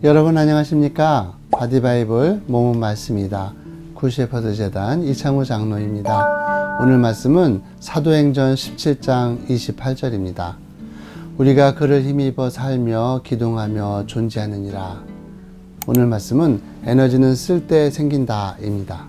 여러분 안녕하십니까? 바디바이블 몸은 말씀이다. 굿셰퍼드 재단 이창호 장로입니다. 오늘 말씀은 사도행전 17장 28절입니다. 우리가 그를 힘입어 살며 기동하며 존재하느니라. 오늘 말씀은 에너지는 쓸 때 생긴다 입니다.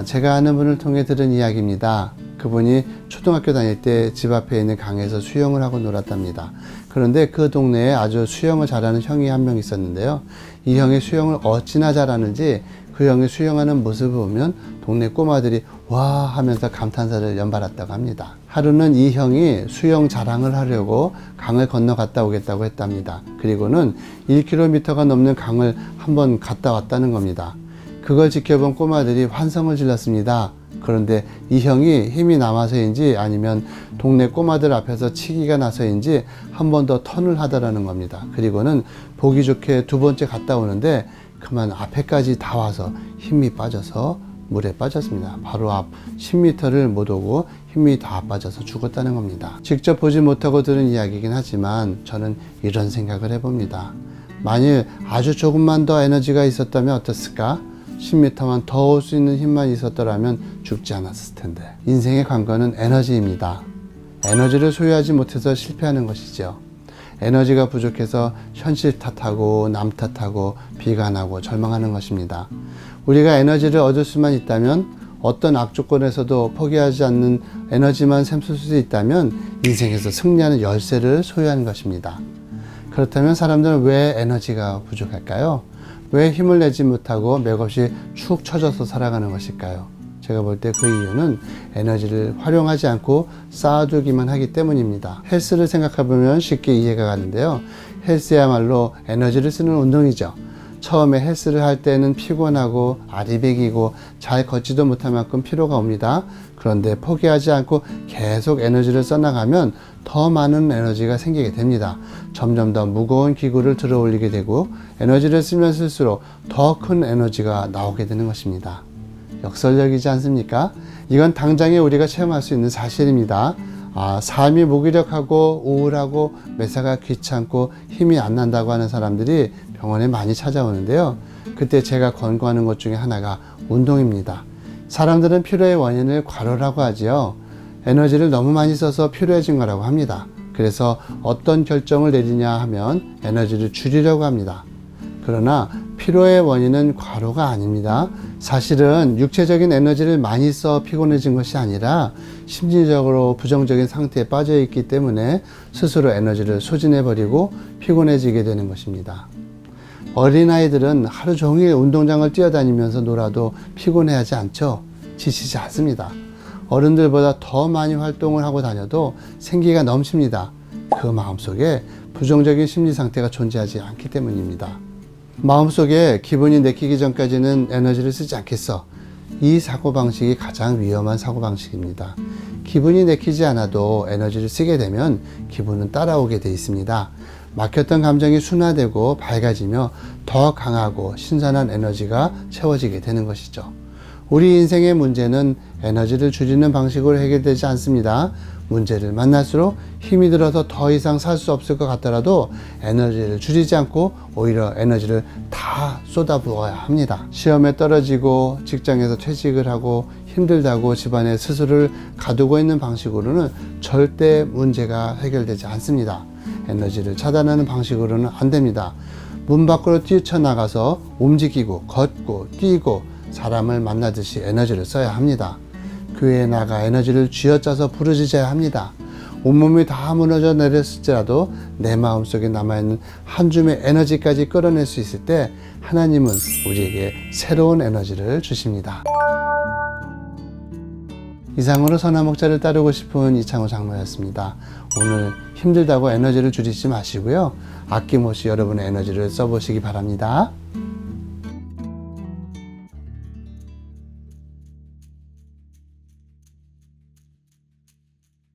제가 아는 분을 통해 들은 이야기입니다. 그분이 초등학교 다닐 때 집 앞에 있는 강에서 수영을 하고 놀았답니다. 그런데 그 동네에 아주 수영을 잘하는 형이 한 명 있었는데요. 이 형이 수영을 어찌나 잘하는지 그 형이 수영하는 모습을 보면 동네 꼬마들이 와 하면서 감탄사를 연발했다고 합니다. 하루는 이 형이 수영 자랑을 하려고 강을 건너 갔다 오겠다고 했답니다. 그리고는 1km가 넘는 강을 한번 갔다 왔다는 겁니다. 그걸 지켜본 꼬마들이 환성을 질렀습니다. 그런데 이 형이 힘이 남아서인지 아니면 동네 꼬마들 앞에서 치기가 나서인지 한 번 더 턴을 하더라는 겁니다. 그리고는 보기 좋게 두 번째 갔다 오는데 그만 앞에까지 다 와서 힘이 빠져서 물에 빠졌습니다. 바로 앞 10m를 못 오고 힘이 다 빠져서 죽었다는 겁니다. 직접 보지 못하고 들은 이야기이긴 하지만 저는 이런 생각을 해봅니다. 만일 아주 조금만 더 에너지가 있었다면 어땠을까? 10m만 더 올 수 있는 힘만 있었더라면 죽지 않았을 텐데. 인생의 관건은 에너지입니다. 에너지를 소유하지 못해서 실패하는 것이죠. 에너지가 부족해서 현실 탓하고 남 탓하고 비관하고 절망하는 것입니다. 우리가 에너지를 얻을 수만 있다면, 어떤 악조건에서도 포기하지 않는 에너지만 샘쓸 수 있다면 인생에서 승리하는 열쇠를 소유하는 것입니다. 그렇다면 사람들은 왜 에너지가 부족할까요? 왜 힘을 내지 못하고 맥없이 축 처져서 살아가는 것일까요? 제가 볼 때 그 이유는 에너지를 활용하지 않고 쌓아두기만 하기 때문입니다. 헬스를 생각해보면 쉽게 이해가 가는데요. 헬스야말로 에너지를 쓰는 운동이죠. 처음에 헬스를 할 때는 피곤하고 아리백이고 잘 걷지도 못할 만큼 피로가 옵니다. 그런데 포기하지 않고 계속 에너지를 써나가면 더 많은 에너지가 생기게 됩니다. 점점 더 무거운 기구를 들어 올리게 되고 에너지를 쓰면 쓸수록 더 큰 에너지가 나오게 되는 것입니다. 역설적이지 않습니까? 이건 당장에 우리가 체험할 수 있는 사실입니다. 삶이 무기력하고 우울하고 매사가 귀찮고 힘이 안 난다고 하는 사람들이 병원에 많이 찾아오는데요. 그때 제가 권고하는 것 중에 하나가 운동입니다. 사람들은 피로의 원인을 과로라고 하지요. 에너지를 너무 많이 써서 피로해진 거라고 합니다. 그래서 어떤 결정을 내리냐 하면 에너지를 줄이려고 합니다. 그러나 피로의 원인은 과로가 아닙니다. 사실은 육체적인 에너지를 많이 써 피곤해진 것이 아니라 심리적으로 부정적인 상태에 빠져 있기 때문에 스스로 에너지를 소진해버리고 피곤해지게 되는 것입니다. 어린아이들은 하루 종일 운동장을 뛰어다니면서 놀아도 피곤해하지 않죠. 지치지 않습니다. 어른들보다 더 많이 활동을 하고 다녀도 생기가 넘칩니다. 그 마음속에 부정적인 심리 상태가 존재하지 않기 때문입니다. 마음속에 기분이 내키기 전까지는 에너지를 쓰지 않겠어. 이 사고방식이 가장 위험한 사고방식입니다. 기분이 내키지 않아도 에너지를 쓰게 되면 기분은 따라오게 돼 있습니다. 막혔던 감정이 순화되고 밝아지며 더 강하고 신선한 에너지가 채워지게 되는 것이죠. 우리 인생의 문제는 에너지를 줄이는 방식으로 해결되지 않습니다. 문제를 만날수록 힘이 들어서 더 이상 살 수 없을 것 같더라도 에너지를 줄이지 않고 오히려 에너지를 다 쏟아부어야 합니다. 시험에 떨어지고 직장에서 퇴직을 하고 힘들다고 집안에 스스로를 가두고 있는 방식으로는 절대 문제가 해결되지 않습니다. 에너지를 차단하는 방식으로는 안 됩니다. 문 밖으로 뛰쳐나가서 움직이고 걷고 뛰고 사람을 만나듯이 에너지를 써야 합니다. 교회에 나가 에너지를 쥐어짜서 부르짖어야 합니다. 온몸이 다 무너져 내렸을지라도 내 마음속에 남아있는 한 줌의 에너지까지 끌어낼 수 있을 때 하나님은 우리에게 새로운 에너지를 주십니다. 이상으로 선한 목자를 따르고 싶은 이창호 장로였습니다. 오늘 힘들다고 에너지를 줄이지 마시고요. 아낌없이 여러분의 에너지를 써보시기 바랍니다.